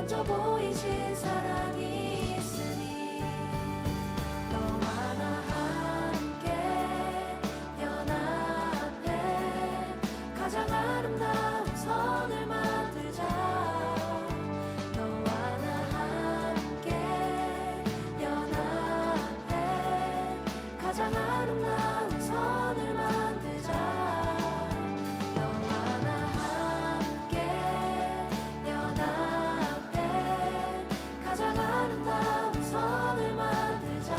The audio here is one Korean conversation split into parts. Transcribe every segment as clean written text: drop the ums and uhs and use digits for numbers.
먼저 보이신 사랑이 있으니 너와 나 함께 연합해 가장 아름다운 선을 만들자. 너와 나 함께 연합해 가장 아름다운 선을 만들자. 너와 나 함께 연합해 가장 아름다운 선을 만들자.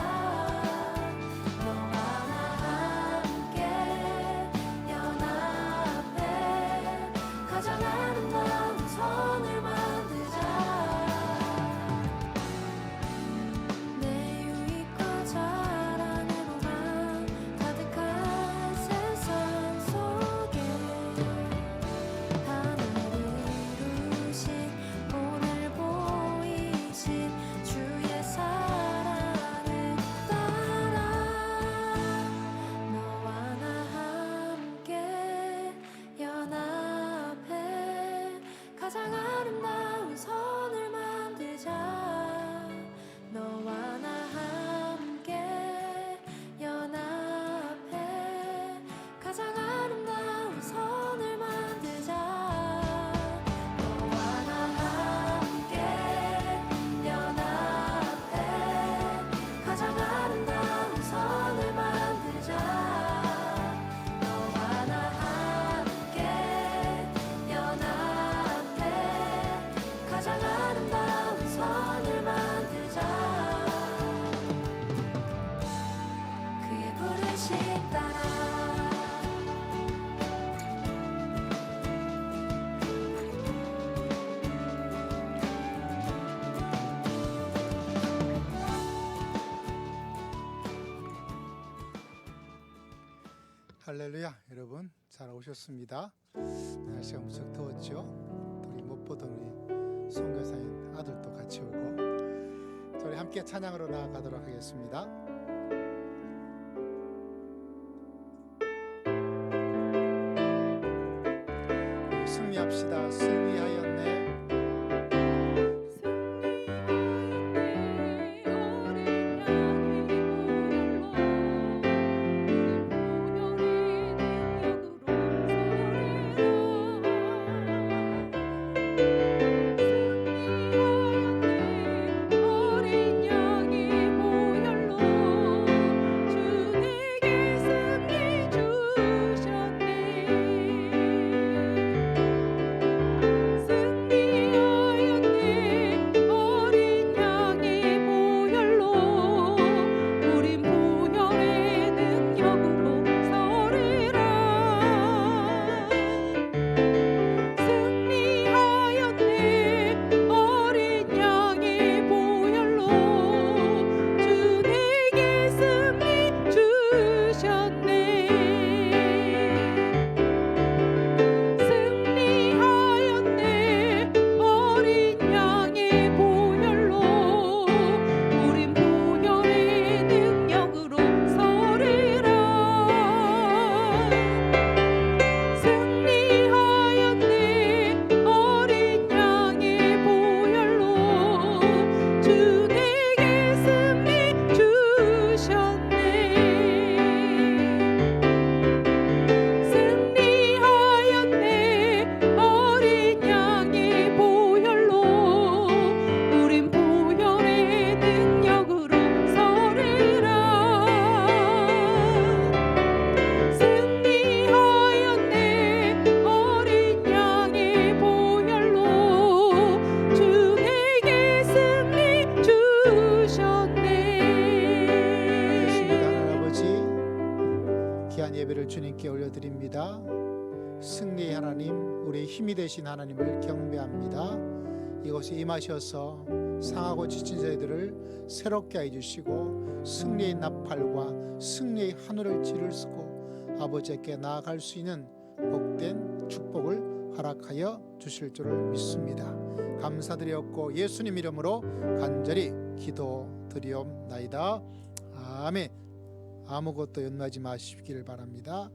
너와 나 함께 연합해 가장 아름다운 선을 만들자. 내 유익과 자랑의 로망 가득한 세상 속에 하나를 이루신 오늘 보이신 주의 사랑을 따라 너와 나 함께 연합해 가장 아름다운 선을 만들자. 너와 나 함께 연합해 가장 아름다운 선을 만들자. 너와 나 함께 연합해 가장 아름다운 선을 만들자. 너와 나 함께 연합해 가장 아름다운 선을 만들자. 그의 부르심 따라 할렐루야. 여러분 잘 오셨습니다. 날씨가 무척 더웠죠. 우리 못 보던 우리 선교사인 아들도 같이 오고 저희 함께 찬양으로 나아가도록 하겠습니다. 우리 승리합시다. 승리하였네. 어린 양의 보혈로 주님께 올려드립니다. 승리의 하나님, 우리의 힘이 되신 하나님을 경배합니다. 이곳에 임하셔서 상하고 지친 저희들을 새롭게 해주시고 승리의 나팔과 승리의 하늘을 지르시고 아버지께 나아갈 수 있는 복된 축복을 허락하여 주실 줄을 믿습니다. 감사드렸고 예수님 이름으로 간절히 기도드리옵나이다. 아멘. 아무것도 연마하지 마시기를 바랍니다.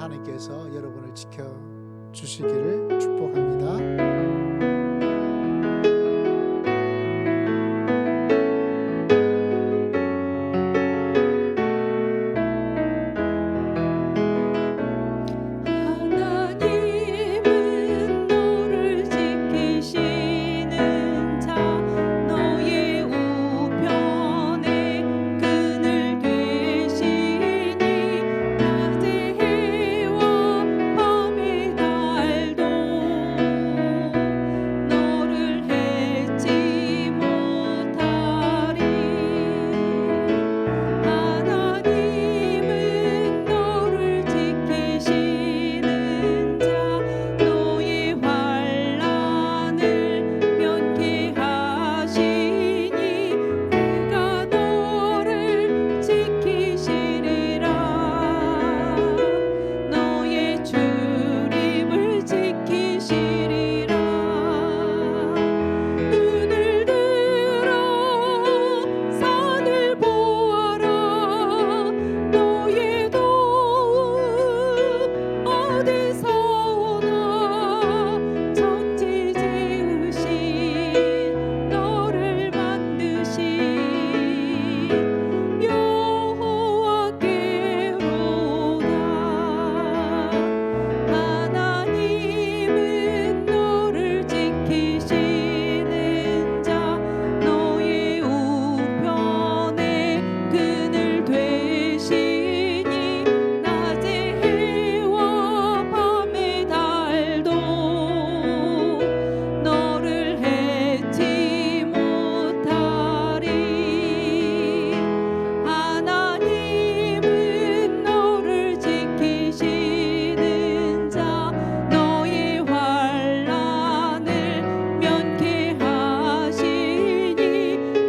하나님께서 여러분을 지켜주시기를 축복합니다. 하나님은 너를 지키시는 자 너의 우편에 그늘 되시니 낮의 해와 밤의 달도 너를 해치 못하리. 하나님은 너를 지키시는 자 너의 환난을 면케하시니 그가 너를 지키시리라. 너의 주림을 지키시리라. 눈을 들어 산을 보아라. 너의 도움 어디서 오나. 천지 지으신 너를 만드신 여호와께로다. 하나님은 너를 지키시는 자 너의 우편에 그늘 되시니 낮의 해와 밤의 달도 너를 해치 못하리. 하나님은 너를 지키시는 자 너의 환난을 면케하시니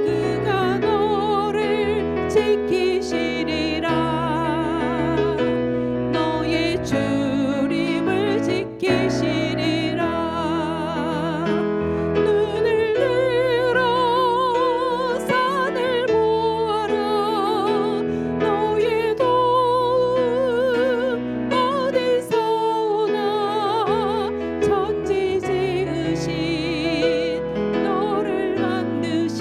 그가 너를 지키시리라. 너의 주림을 지키시리라. 눈을 들어 산을 보아라. 너의 도움 어디서 오나. 천지 지으신 너를 만드신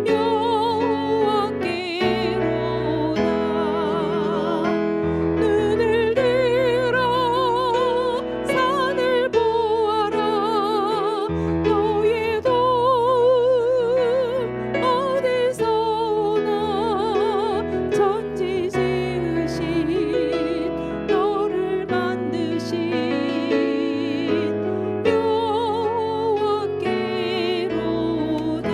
여호와께로다. 눈을 들어 산을 보아라. 너의 도움 어디서 오나. 천지 지으신 너를 만드신 여호와께로다.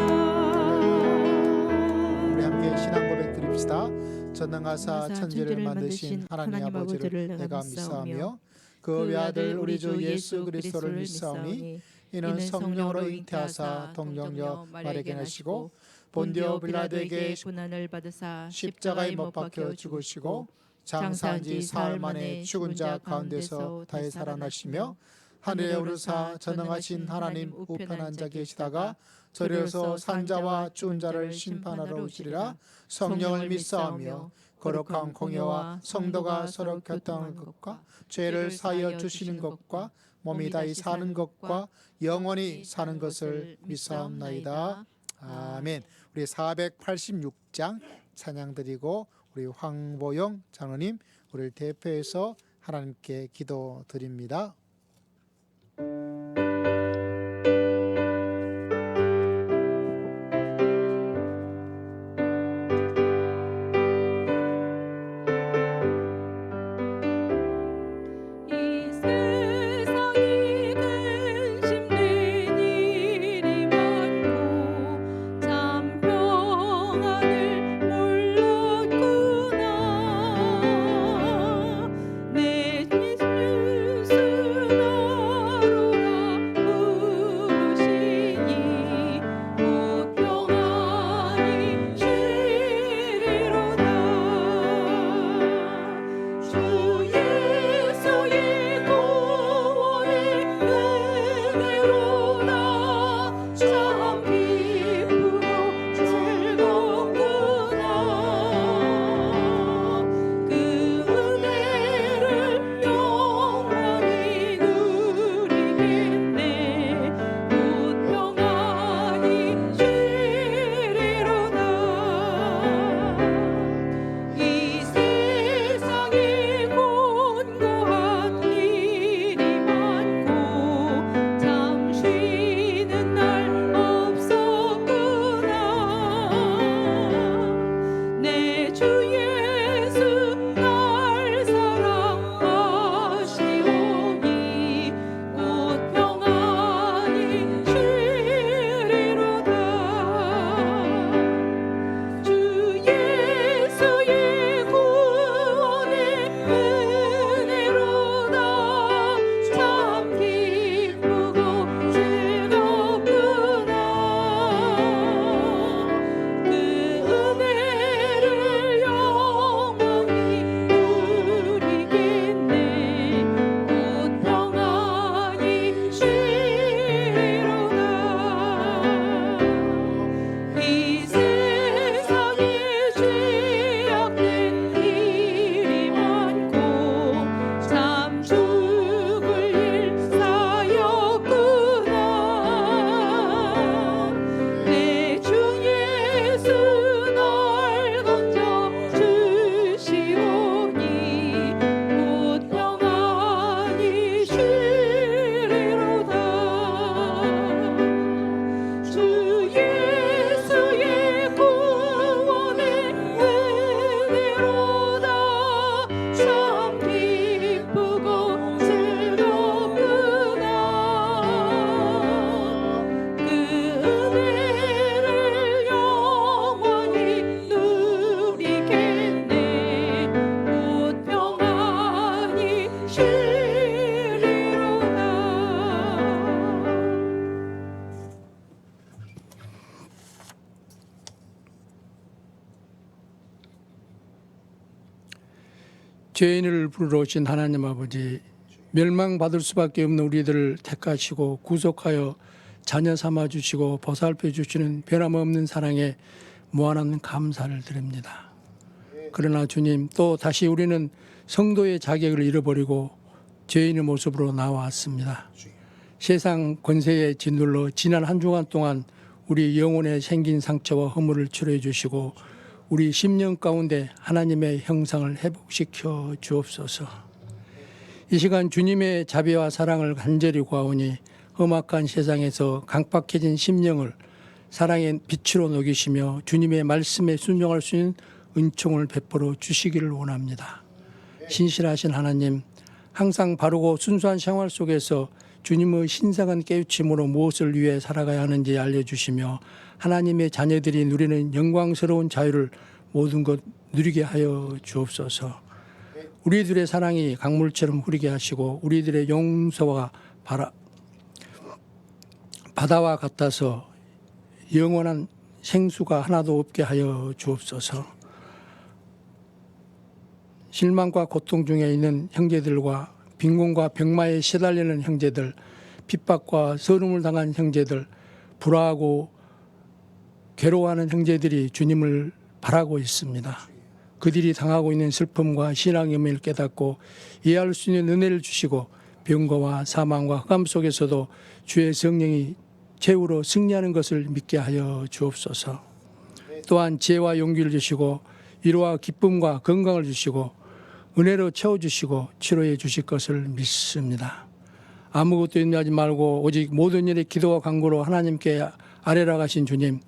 우리 함께 신앙 고백 드립시다. 전능하사 천지를 만드신 하나님 아버지를 내가 믿사오며 그 외아들 우리 주 예수 그리스도를 믿사오니 이는 성령으로 잉태하사 동정녀 마리아에게 나시고 본디오 빌라도에게 고난을 받으사 십자가에 못 박혀 죽으시고 장사한 지 사흘 만에 죽은 자 가운데서 다시 살아나시며 하늘에 오르사 전능하신 하나님 우편 앉아 계시다가 저리로서 산자와 죽은 자를 심판하러 오시리라. 성령을 믿사오며 거룩한 공예와 성도가 서로 교통하는 것과 죄를 사하여 주시는 것과 몸이 다시 사는 것과 영원히 사는 것을 믿사옵나이다. 아멘. 우리 486장 찬양 드리고 우리 황보영 장로님 우리를 대표해서 하나님께 기도 드립니다. 이 세상이 근심된 일이 많고 참 평안을 몰랐구나. 내 실수나로라 죄인을 부르러 오신 하나님 아버지, 멸망받을 수밖에 없는 우리들을 택하시고 구속하여 자녀 삼아 주시고 보살펴 주시는 변함없는 사랑에 무한한 감사를 드립니다. 그러나 주님, 또 다시 우리는 성도의 자격을 잃어버리고 죄인의 모습으로 나왔습니다. 세상 권세에 짓눌러 지난 한 주간 동안 우리 영혼에 생긴 상처와 허물을 치료해 주시고 우리 심령 가운데 하나님의 형상을 회복시켜 주옵소서. 이 시간 주님의 자비와 사랑을 간절히 구하오니 험악한 세상에서 강팍해진 심령을 사랑의 빛으로 녹이시며 주님의 말씀에 순종할 수 있는 은총을 베풀어 주시기를 원합니다. 신실하신 하나님, 항상 바르고 순수한 생활 속에서 주님의 신성한 깨우침으로 무엇을 위해 살아가야 하는지 알려주시며 하나님의 자녀들이 누리는 영광스러운 자유를 모든 것 누리게 하여 주옵소서. 우리들의 사랑이 강물처럼 흐르게 하시고 우리들의 용서가 바다와 같아서 영원한 생수가 하나도 없게 하여 주옵소서. 실망과 고통 중에 있는 형제들과 빈곤과 병마에 시달리는 형제들, 핍박과 서름을 당한 형제들, 불화하고 괴로워하는 형제들이 주님을 바라고 있습니다. 그들이 당하고 있는 슬픔과 신앙의 의미를 깨닫고 이해할 수 있는 은혜를 주시고 병거와 사망과 흑암 속에서도 주의 성령이 최후로 승리하는 것을 믿게 하여 주옵소서. 또한 지혜와 용기를 주시고 위로와 기쁨과 건강을 주시고 은혜로 채워주시고 치료해 주실 것을 믿습니다. 아무것도 염려하지 말고 오직 모든 일에 기도와 간구로 하나님께 아뢰라 하신 주님,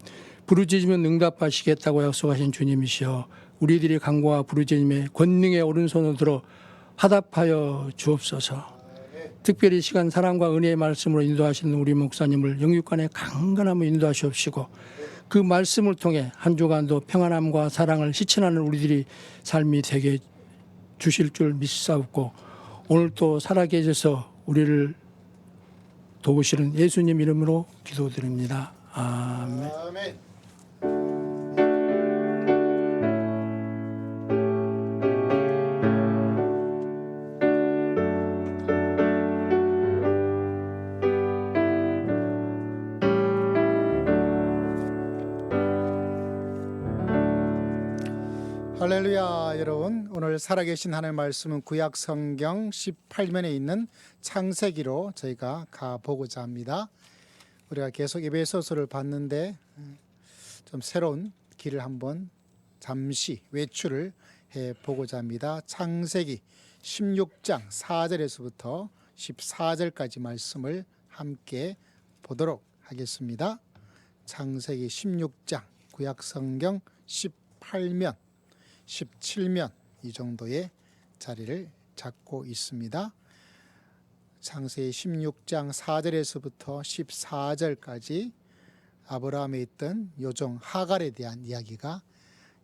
부르짖으면 응답하시겠다고 약속하신 주님이시여 우리들이 간구와 부르짖음에 권능의 오른손을 들어 화답하여 주옵소서. 특별히 시간 사랑과 은혜의 말씀으로 인도하시는 우리 목사님을 영육간에 강건함을 인도하시옵시고 그 말씀을 통해 한 주간도 평안함과 사랑을 실천하는 우리들이 삶이 되게 주실 줄 믿사옵고 오늘 또 살아계셔서 우리를 도우시는 예수님 이름으로 기도드립니다. 아멘. 아멘. 할렐루야. 여러분, 오늘 살아계신 하나님의 말씀은 구약 성경 18면에 있는 창세기로 저희가 가보고자 합니다. 우리가 계속 에베소서를 봤는데 좀 새로운 길을 한번 잠시 외출을 해보고자 합니다. 창세기 16장 4절에서부터 14절까지 말씀을 함께 보도록 하겠습니다. 창세기 16장 구약 성경 18면 17면 이 정도의 자리를 잡고 있습니다. 창세기 16장 4절에서부터 14절까지 아브라함에 있던 요종 하갈에 대한 이야기가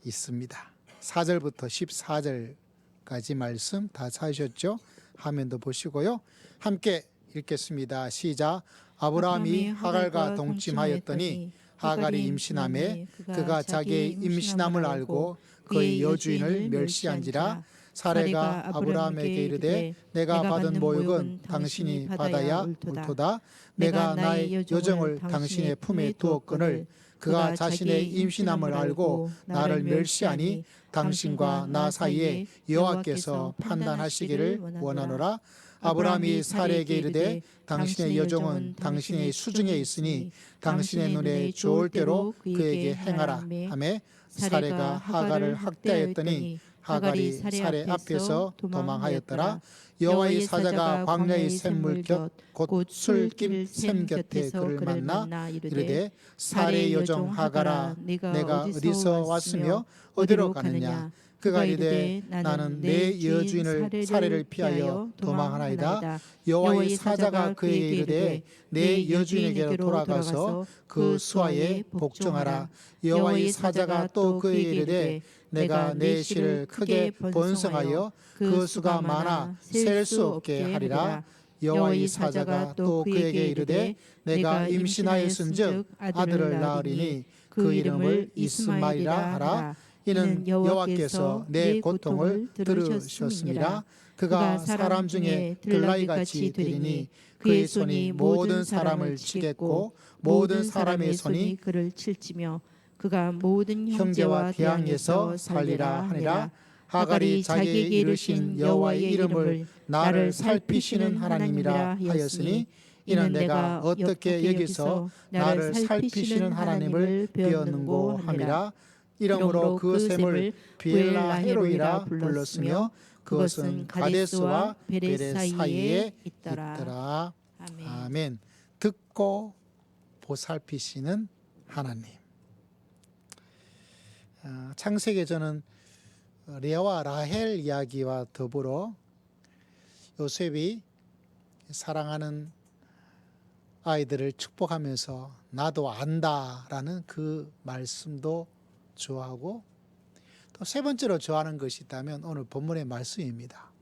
있습니다. 4절부터 14절까지 말씀 다 찾으셨죠? 화면도 보시고요. 함께 읽겠습니다. 시작. 아브라함이 하갈과 동침하였더니 하갈이 임신하매 그가 자기의 임신함을 알고 그의 여주인을 멸시한지라. 사레가 아브라함에게 이르되 내가 받은 모욕은 당신이 받아야 옳도다. 내가 나의 여정을 당신의 품에 두었거늘 그가 자신의 임신함을 알고 나를 멸시하니 당신과 나 사이에 여호와께서 판단하시기를 원하노라. 아브라함이 사레에게 이르되 당신의 여종은 당신의 수중에 있으니 당신의 눈에 좋을 대로 그에게 행하라 하매 사레가 하갈을 학대하였더니 하갈이 사레 앞에서 도망하였더라. 여호와의 사자가 광야의 샘물 곁 곧 술길 샘 곁에 그를 만나 이르되 사레의 여종 하갈아 내가 어디서 왔으며 어디로 가느냐. 그가 이르되 나는 내 여주인을 사레를 피하여 도망하나이다. 여호와의 사자가 그에게 이르되 내 여주인에게로 돌아가서 그 수하에 복종하라. 여호와의 사자가 또 그에게 이르되 내가 내 씨를 크게 번성하여 그 수가 많아 셀 수 없게 하리라. 여호와의 사자가 또 그에게 이르되 내가 임신하였은즉 아들을 낳으리니 그 이름을 이스마엘이라 하라. 이는 여호와께서 내 고통을 들으셨음이라. 그가 사람 중에 들나귀같이 되리니 그의 손이 모든 사람을 치겠고 모든 사람의 손이 그를 칠지며 그가 모든 형제와 대항에서 살리라 하니라. 하갈이 자기에게 이르신 여호와의 이름을 나를 살피시는 하나님이라 하였으니 이는 내가 어떻게 여기서 나를 살피시는 하나님을 배웠는고 함이라. 이러므로 그 샘을 비엘라헤로이라 불렀으며 그것은 가데스와 베레 사이에 있더라. 아멘. 아멘. 듣고 보살피시는 하나님. 창세기에 저는 레아와 라헬 이야기와 더불어 요셉이 사랑하는 아이들을 축복하면서 나도 안다라는 그 말씀도 좋아하고, 또 세 번째로 좋아하는 것이 있다면 오늘 본문의 말씀입니다.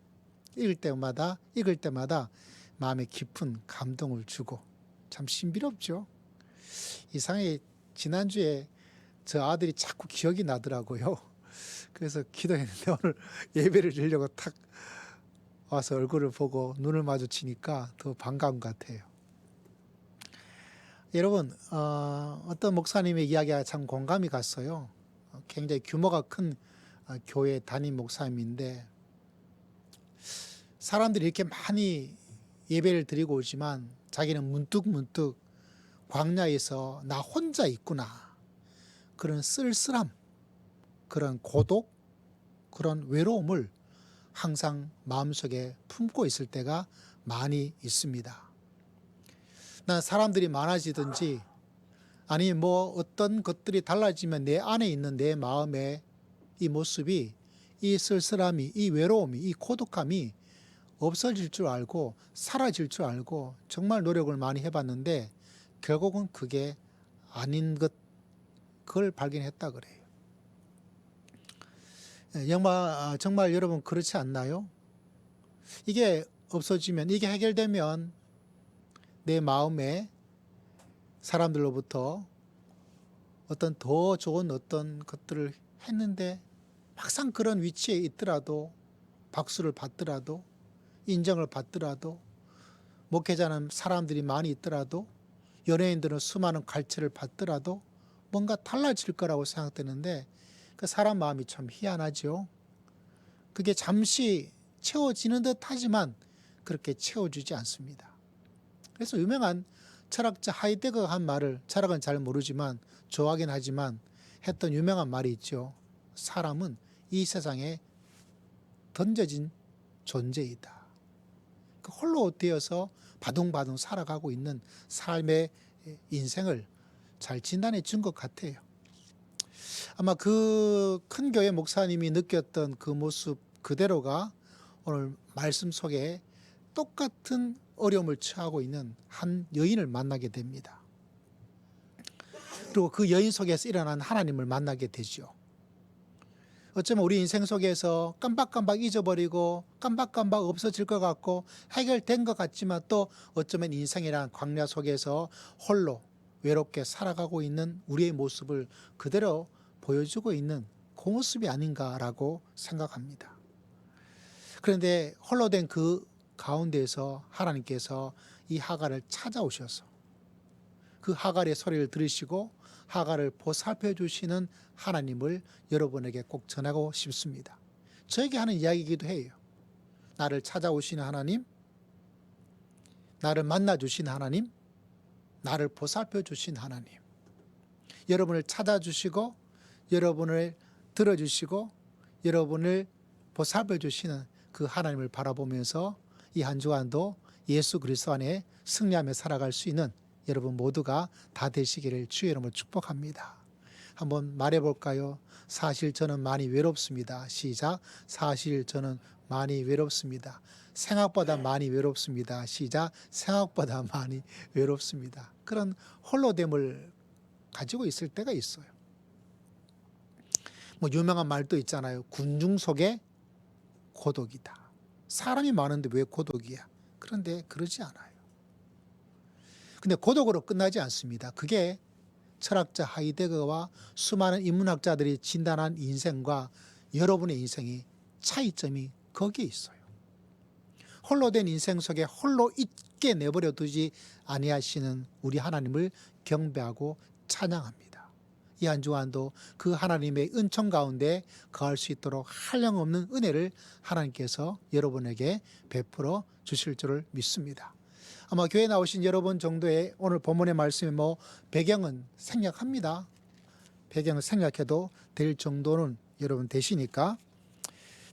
읽을 때마다 마음에 깊은 감동을 주고 참 신비롭죠. 이상하게 지난주에 저 아들이 자꾸 기억이 나더라고요. 그래서 기도했는데 오늘 예배를 드리려고 탁 와서 얼굴을 보고 눈을 마주치니까 더 반가운 것 같아요. 여러분, 어떤 목사님의 이야기가 참 공감이 갔어요. 굉장히 규모가 큰 교회 담임 목사님인데 사람들이 이렇게 많이 예배를 드리고 오지만 자기는 문득문득 광야에서 나 혼자 있구나, 그런 쓸쓸함, 그런 고독, 그런 외로움을 항상 마음속에 품고 있을 때가 많이 있습니다. 난 사람들이 많아지든지 아니 뭐 어떤 것들이 달라지면 내 안에 있는 내 마음의 이 모습이, 이 쓸쓸함이, 이 외로움이, 이 고독함이 없어질 줄 알고 사라질 줄 알고 정말 노력을 많이 해봤는데 결국은 그게 아닌 것, 그걸 발견했다 그래요. 정말 여러분 그렇지 않나요? 이게 없어지면, 이게 해결되면 내 마음에 사람들로부터 어떤 더 좋은 어떤 것들을 했는데 막상 그런 위치에 있더라도, 박수를 받더라도, 인정을 받더라도, 목회자는 사람들이 많이 있더라도, 연예인들은 수많은 갈채를 받더라도 뭔가 달라질 거라고 생각되는데 그 사람 마음이 참 희한하죠. 그게 잠시 채워지는 듯 하지만 그렇게 채워주지 않습니다. 그래서 유명한 철학자 하이데거가 한 말을, 철학은 잘 모르지만 좋아하긴 하지만 했던 유명한 말이 있죠. 사람은 이 세상에 던져진 존재이다. 그 홀로 되어서 바둥바둥 살아가고 있는 삶의 인생을 잘 진단해 준 것 같아요. 아마 그 큰 교회 목사님이 느꼈던 그 모습 그대로가 오늘 말씀 속에 똑같은 어려움을 처하고 있는 한 여인을 만나게 됩니다. 그리고 그 여인 속에서 일어난 하나님을 만나게 되죠. 어쩌면 우리 인생 속에서 깜박깜박 잊어버리고 깜박깜박 없어질 것 같고 해결된 것 같지만 또 어쩌면 인생이란 광야 속에서 홀로 외롭게 살아가고 있는 우리의 모습을 그대로 보여주고 있는 그 모습이 아닌가라고 생각합니다. 그런데 홀로 된 그 가운데에서 하나님께서 이 하갈을 찾아오셔서 그 하갈의 소리를 들으시고 하갈을 보살펴 주시는 하나님을 여러분에게 꼭 전하고 싶습니다. 저에게 하는 이야기이기도 해요. 나를 찾아오시는 하나님, 나를 만나 주신 하나님, 나를 보살펴 주신 하나님, 여러분을 찾아주시고 여러분을 들어주시고 여러분을 보살펴 주시는 그 하나님을 바라보면서 이 한 주간도 예수 그리스도 안에 승리하며 살아갈 수 있는 여러분 모두가 다 되시기를 주의 이름으로 축복합니다. 한번 말해볼까요? 사실 저는 많이 외롭습니다. 시작. 사실 저는 많이 외롭습니다. 생각보다 많이 외롭습니다. 시작. 생각보다 많이 외롭습니다. 그런 홀로됨을 가지고 있을 때가 있어요. 뭐 유명한 말도 있잖아요. 군중 속에 고독이다. 사람이 많은데 왜 고독이야? 그런데 그러지 않아요. 근데 고독으로 끝나지 않습니다. 그게 철학자 하이데거와 수많은 인문학자들이 진단한 인생과 여러분의 인생이 차이점이 거기에 있어요. 홀로 된 인생 속에 홀로 있게 내버려 두지 아니하시는 우리 하나님을 경배하고 찬양합니다. 이 한 주간도 그 하나님의 은총 가운데 거할 수 있도록 한량없는 은혜를 하나님께서 여러분에게 베풀어 주실 줄을 믿습니다. 아마 교회 나오신 여러분 정도의 오늘 본문의 말씀이 배경은 생략합니다. 배경을 생략해도 될 정도는 여러분 되시니까.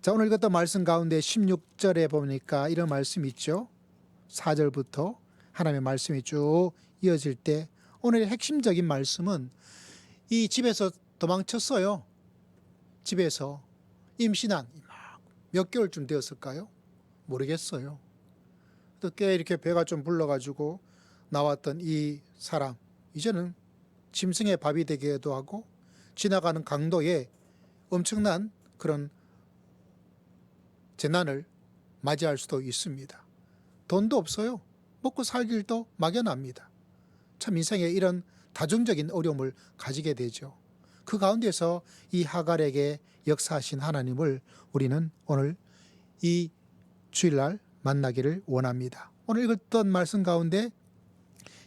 자, 오늘 읽었던 말씀 가운데 16절에 보니까 이런 말씀이 있죠. 4절부터 하나님의 말씀이 쭉 이어질 때 오늘의 핵심적인 말씀은 이 집에서 도망쳤어요. 집에서 임신한 몇 개월쯤 되었을까요? 모르겠어요. 또 꽤 이렇게 배가 좀 불러가지고 나왔던 이 사람, 이제는 짐승의 밥이 되기도 하고 지나가는 강도에 엄청난 그런 재난을 맞이할 수도 있습니다. 돈도 없어요. 먹고 살 길도 막연합니다. 참 인생에 이런 다중적인 어려움을 가지게 되죠. 그 가운데서 이 하갈에게 역사하신 하나님을 우리는 오늘 이 주일날 만나기를 원합니다. 오늘 읽었던 말씀 가운데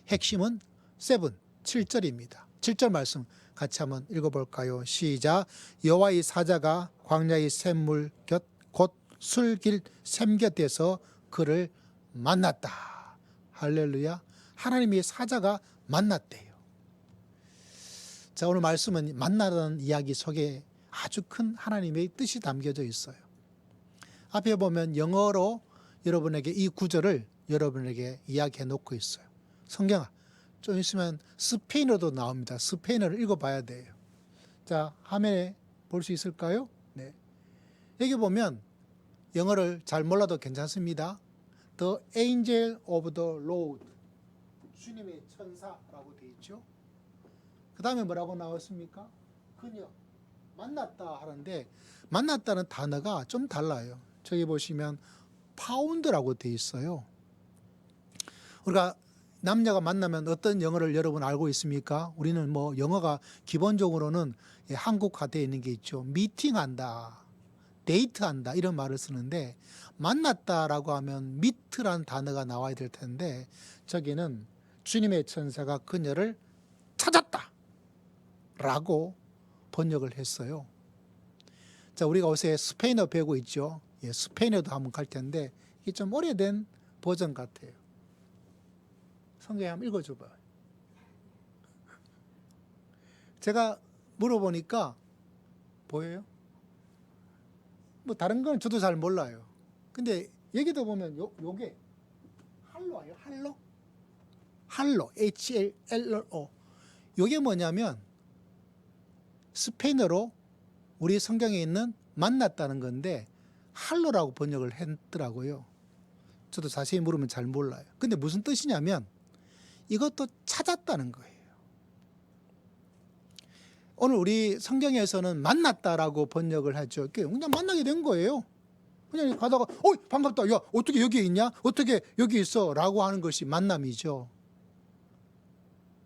핵심은 7절입니다. 7절 말씀 같이 한번 읽어볼까요? 시작. 여호와의 사자가 광야의 샘물 곁 곧 술길 샘 곁에서 그를 만났다. 할렐루야. 하나님의 사자가 만났대요. 자, 오늘 말씀은 만나라는 이야기 속에 아주 큰 하나님의 뜻이 담겨져 있어요. 앞에 보면 영어로 여러분에게 이 구절을 여러분에게 이야기해 놓고 있어요. 성경아, 좀 있으면 스페인어도 나옵니다. 스페인어를 읽어봐야 돼요. 자, 화면에 볼 수 있을까요? 네. 여기 보면 영어를 잘 몰라도 괜찮습니다. The angel of the Lord, 주님의 천사라고 되어 있죠. 그 다음에 뭐라고 나왔습니까? 그녀, 만났다 하는데 만났다는 단어가 좀 달라요. 저기 보시면 파운드라고 되어 있어요. 우리가 남녀가 만나면 어떤 영어를 여러분 알고 있습니까? 우리는 영어가 기본적으로는 한국화되어 있는 게 있죠. 미팅한다, 데이트한다 이런 말을 쓰는데 만났다라고 하면 미트라는 단어가 나와야 될 텐데 저기는 주님의 천사가 그녀를 찾았다 라고 번역을 했어요. 자, 우리가 요새 스페인어 배우고 있죠. 스페인어도 한번 갈 텐데 이게 좀 오래된 버전 같아요. 성경에 한번 읽어줘봐요. 제가 물어보니까 보여요? 다른 건 저도 잘 몰라요. 근데 여기도 보면 요게 할로예요. 할로, H-L-L-O. 요게 뭐냐면 스페인어로 우리 성경에 있는 만났다는 건데 할로라고 번역을 했더라고요. 저도 자세히 물으면 잘 몰라요. 근데 무슨 뜻이냐면 이것도 찾았다는 거예요. 오늘 우리 성경에서는 만났다라고 번역을 하죠. 그냥 만나게 된 거예요. 그냥 가다가 반갑다. 야, 어떻게 여기 있냐? 어떻게 여기 있어? 라고 하는 것이 만남이죠.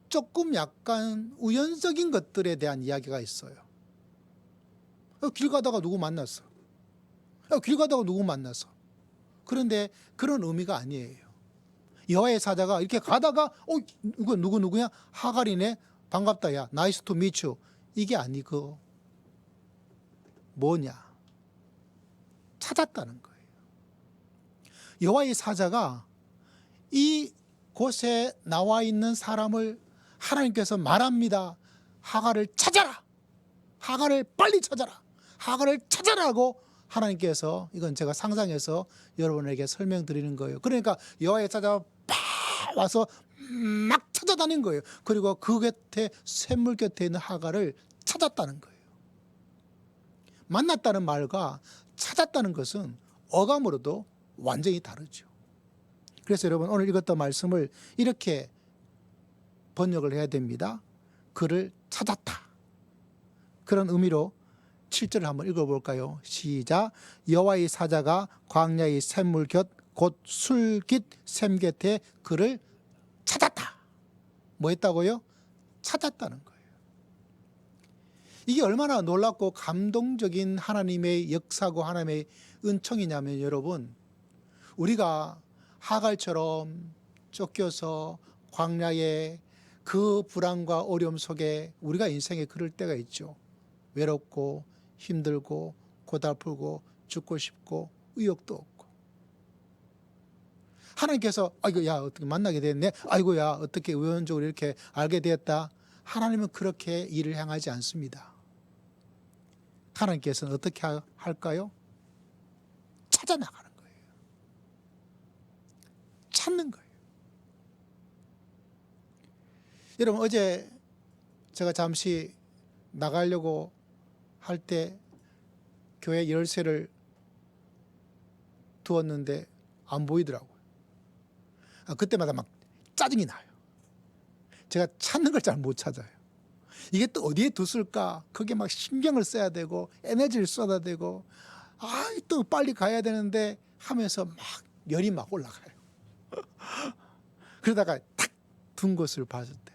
조금 약간 우연적인 것들에 대한 이야기가 있어요. 길 가다가 누구 만났어. 길 가다가 누구 만났어. 그런데 그런 의미가 아니에요. 여호와의 사자가 이렇게 가다가 이거 누구냐? 하갈이네. 반갑다. 야, 나이스 투 미츠. 이게 아니고 뭐냐? 찾았다는 거예요. 여호와의 사자가 이 곳에 나와 있는 사람을 하나님께서 말합니다. 하갈을 찾아라. 하갈을 빨리 찾아라. 하갈을 찾아라고 하나님께서, 이건 제가 상상해서 여러분에게 설명드리는 거예요. 그러니까 여호와의 사자가 팍 와서 막 찾아다닌 거예요. 그리고 그 곁에 샘물 곁에 있는 하갈을 찾았다는 거예요. 만났다는 말과 찾았다는 것은 어감으로도 완전히 다르죠. 그래서 여러분 오늘 읽었던 말씀을 이렇게 번역을 해야 됩니다. 그를 찾았다. 그런 의미로 7절을 한번 읽어볼까요? 시작. 여호와의 사자가 광야의 샘물 곁 곧 술깃 샘 곁에 그를 찾았다. 뭐 했다고요? 찾았다는 거예요. 이게 얼마나 놀랍고 감동적인 하나님의 역사고 하나님의 은총이냐면 여러분, 우리가 하갈처럼 쫓겨서 광야에 그 불안과 어려움 속에 우리가 인생에 그럴 때가 있죠. 외롭고 힘들고 고달프고 죽고 싶고 의욕도 없고. 하나님께서 아이고 야 어떻게 만나게 됐네, 아이고야 어떻게 우연적으로 이렇게 알게 되었다. 하나님은 그렇게 일을 행하지 않습니다. 하나님께서는 어떻게 할까요? 찾아나가는 거예요. 찾는 거예요. 여러분, 어제 제가 잠시 나가려고 할 때 교회 열쇠를 두었는데 안 보이더라고요. 그때마다 막 짜증이 나요. 제가 찾는 걸 잘 못 찾아요. 이게 또 어디에 뒀을까? 거기에 막 신경을 써야 되고 에너지를 쏟아야 되고 또 빨리 가야 되는데 하면서 막 열이 막 올라가요. 그러다가 탁 둔 것을 봤을 때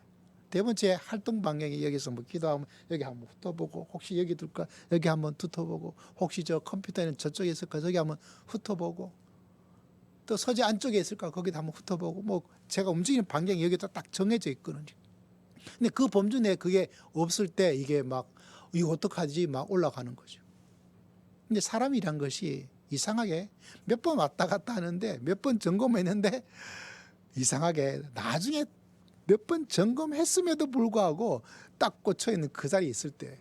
대부분 제 활동 방향이 여기서 뭐 기도하면 여기 한번 훑어보고, 혹시 여기 둘까 여기 한번 훑어보고, 혹시 저 컴퓨터는 저쪽에 있을까 저기 한번 훑어보고, 또 서재 안쪽에 있을까 거기도 한번 훑어보고, 뭐 제가 움직이는 방향이 여기다 딱 정해져 있거든요. 근데 그 범주 내에 그게 없을 때 이게 막 이거 어떡하지 막 올라가는 거죠. 근데 사람이란 것이 이상하게 몇 번 왔다 갔다 하는데, 몇 번 점검했는데 이상하게 나중에 몇 번 점검했음에도 불구하고 딱 꽂혀 있는 그 자리에 있을 때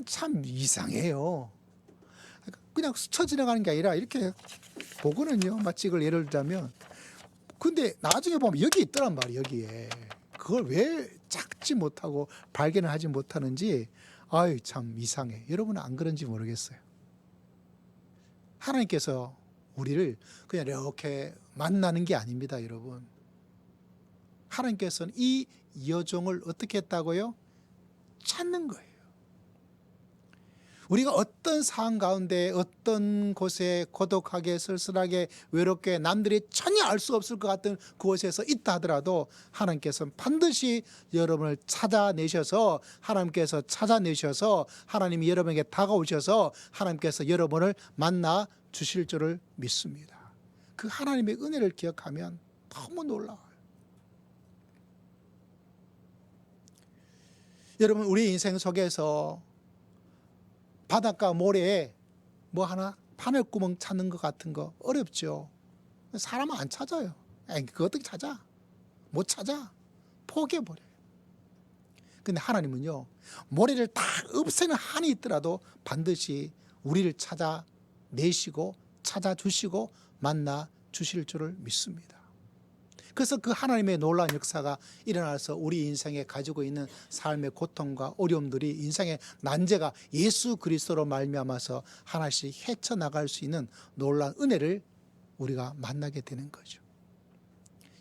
참 이상해요. 그냥 스쳐 지나가는 게 아니라 이렇게 보거든요. 마치 이걸 예를 들자면, 근데 나중에 보면 여기 있더란 말이에요. 여기에 그걸 왜 찾지 못하고 발견을 하지 못하는지 아유 참 이상해. 여러분은 안 그런지 모르겠어요. 하나님께서 우리를 그냥 이렇게 만나는 게 아닙니다, 여러분. 하나님께서는 이 여종을 어떻게 했다고요? 찾는 거예요. 우리가 어떤 상황 가운데 어떤 곳에 고독하게 쓸쓸하게 외롭게 남들이 전혀 알 수 없을 것 같은 그곳에서 있다 하더라도 하나님께서는 반드시 여러분을 찾아내셔서, 하나님께서 찾아내셔서 하나님이 여러분에게 다가오셔서 하나님께서 여러분을 만나 주실 줄을 믿습니다. 그 하나님의 은혜를 기억하면 너무 놀라워요. 여러분, 우리 인생 속에서 바닷가 모래에 뭐 하나 바늘구멍 찾는 것 같은 거 어렵죠. 사람은 안 찾아요. 그거 어떻게 찾아? 못 찾아. 포기해버려요. 근데 하나님은요, 모래를 다 없애는 한이 있더라도 반드시 우리를 찾아내시고 찾아주시고 만나 주실 줄을 믿습니다. 그래서 그 하나님의 놀라운 역사가 일어나서 우리 인생에 가지고 있는 삶의 고통과 어려움들이, 인생의 난제가 예수 그리스도로 말미암아서 하나씩 헤쳐나갈 수 있는 놀라운 은혜를 우리가 만나게 되는 거죠.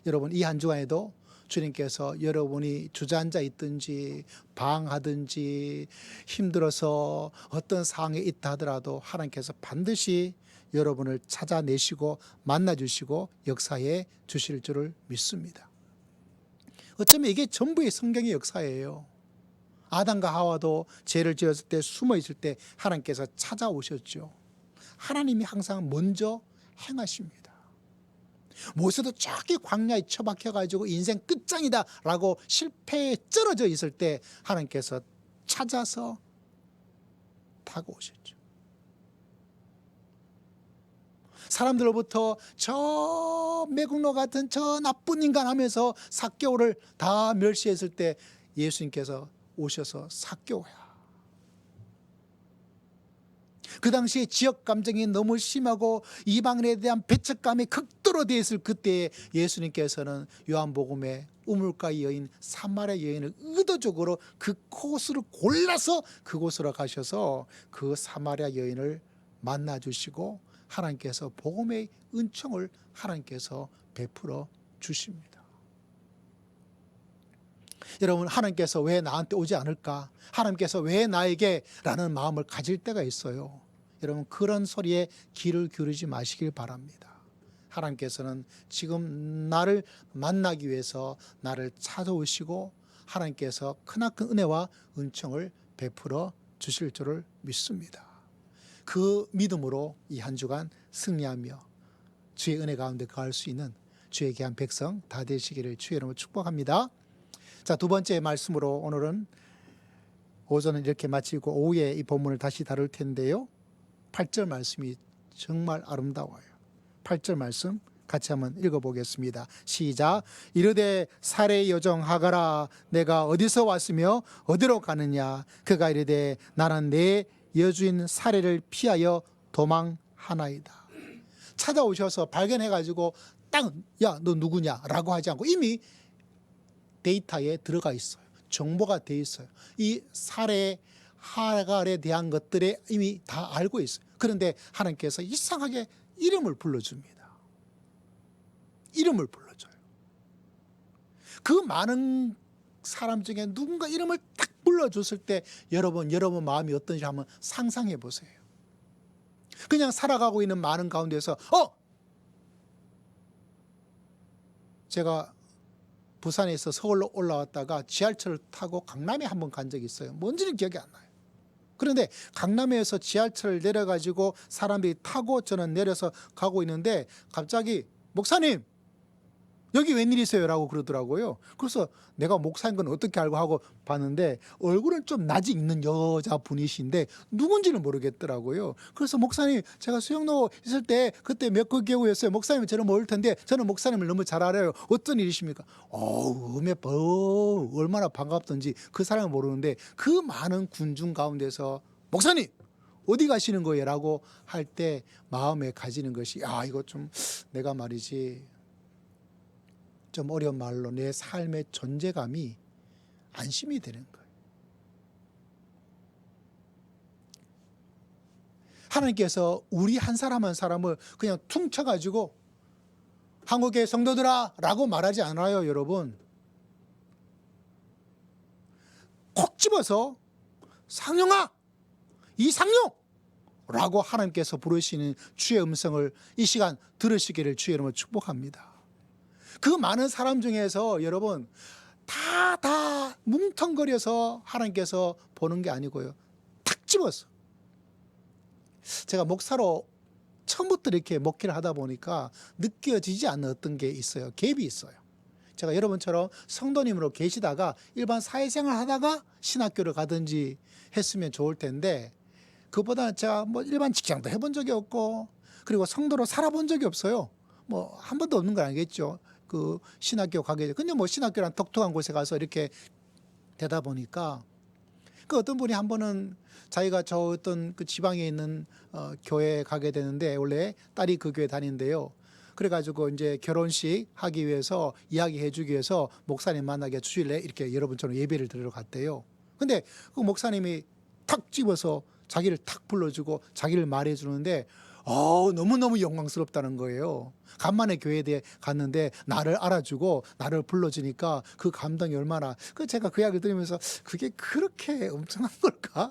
여러분, 이 한 주간에도 주님께서 여러분이 주저앉아 있든지 방하든지 힘들어서 어떤 상황에 있다 하더라도 하나님께서 반드시 여러분을 찾아내시고 만나주시고 역사해 주실 줄을 믿습니다. 어쩌면 이게 전부의 성경의 역사예요. 아담과 하와도 죄를 지었을 때, 숨어 있을 때 하나님께서 찾아오셨죠. 하나님이 항상 먼저 행하십니다. 모세도 저기 광야에 처박혀가지고 인생 끝장이다 라고 실패에 쩔어져 있을 때 하나님께서 찾아서 다가오셨죠. 사람들로부터 저 매국노 같은 저 나쁜 인간 하면서 삭개오를 다 멸시했을 때 예수님께서 오셔서 삭개오야. 그 당시에 지역 감정이 너무 심하고 이방인에 대한 배척감이 극도로 되었을 그때에 예수님께서는 요한복음에 우물가 여인 사마리아 여인을 의도적으로 그 코스를 골라서 그곳으로 가셔서 그 사마리아 여인을 만나주시고 하나님께서 복음의 은총을 하나님께서 베풀어 주십니다. 여러분, 하나님께서 왜 나한테 오지 않을까? 하나님께서 왜 나에게? 라는 마음을 가질 때가 있어요. 여러분, 그런 소리에 귀를 기울이지 마시길 바랍니다. 하나님께서는 지금 나를 만나기 위해서 나를 찾아오시고 하나님께서 크나큰 은혜와 은총을 베풀어 주실 줄을 믿습니다. 그 믿음으로 이 한 주간 승리하며 주의 은혜 가운데 거할 수 있는 주의 귀한 백성 다 되시기를 주의 이름으로 축복합니다. 자, 두 번째 말씀으로 오늘은 오전은 이렇게 마치고 오후에 이 본문을 다시 다룰 텐데요. 8절 말씀이 정말 아름다워요. 8절 말씀 같이 한번 읽어보겠습니다. 시작. 이르되 사레 여종 하가라, 내가 어디서 왔으며 어디로 가느냐. 그가 이르되 나는 내 여주인 사레를 피하여 도망하나이다. 찾아오셔서 발견해가지고 딱 야 너 누구냐 라고 하지 않고 이미 데이터에 들어가 있어요. 정보가 돼 있어요. 이 사레 하갈에 대한 것들에 이미 다 알고 있어요. 그런데 하나님께서 이상하게 이름을 불러줍니다. 이름을 불러줘요. 그 많은 사람 중에 누군가 이름을 딱 불러줬을 때 여러분 마음이 어떤지 한번 상상해 보세요. 그냥 살아가고 있는 많은 가운데서 제가 부산에서 서울로 올라왔다가 지하철을 타고 강남에 한번 간 적이 있어요. 뭔지는 기억이 안 나요. 그런데 강남에서 지하철을 내려가지고 사람들이 타고 저는 내려서 가고 있는데 갑자기 목사님 여기 웬일이세요? 라고 그러더라고요. 그래서 내가 목사인 건 어떻게 알고 하고 봤는데 얼굴은 좀 낯이 있는 여자분이신데 누군지는 모르겠더라고요. 그래서 목사님 제가 수영로 있을 때 그때 몇 그 교우였어요. 목사님 저는 모를 텐데 저는 목사님을 너무 잘 알아요. 어떤 일이십니까? 얼마나 반갑던지 그 사람을 모르는데 그 많은 군중 가운데서 목사님 어디 가시는 거예요? 라고 할 때 마음에 가지는 것이 이거 좀 내가 말이지 좀 어려운 말로 내 삶의 존재감이 안심이 되는 거예요. 하나님께서 우리 한 사람 한 사람을 그냥 퉁쳐가지고 한국의 성도들아 라고 말하지 않아요. 여러분 콕 집어서 상용아 이상용 라고 하나님께서 부르시는 주의 음성을 이 시간 들으시기를 주의 이름으로 축복합니다. 그 많은 사람 중에서 여러분 다 뭉텅거려서 하나님께서 보는 게 아니고요. 탁 집어서. 제가 목사로 처음부터 이렇게 목회를 하다 보니까 느껴지지 않는 어떤 게 있어요. 갭이 있어요. 제가 여러분처럼 성도님으로 계시다가 일반 사회생활 하다가 신학교를 가든지 했으면 좋을 텐데 그보다는 제가 뭐 일반 직장도 해본 적이 없고 그리고 성도로 살아본 적이 없어요. 뭐 한 번도 없는 건 아니겠죠. 그 신학교 가게 돼. 근데 뭐 신학교란 독특한 곳에 가서 이렇게 되다 보니까 그 어떤 분이 한 번은 자기가 저 어떤 그 지방에 있는 교회에 가게 되는데 원래 딸이 그 교회 다니는데요. 그래가지고 이제 결혼식 하기 위해서 이야기해 주기 위해서 목사님 만나게 주실래? 이렇게 여러분처럼 예배를 드리러 갔대요. 근데 그 목사님이 탁 집어서 자기를 탁 불러주고 자기를 말해주는데 너무너무 영광스럽다는 거예요. 간만에 교회에 갔는데 나를 알아주고 나를 불러주니까 그 감동이 얼마나 제가 그 이야기를 들으면서 그게 그렇게 엄청난 걸까?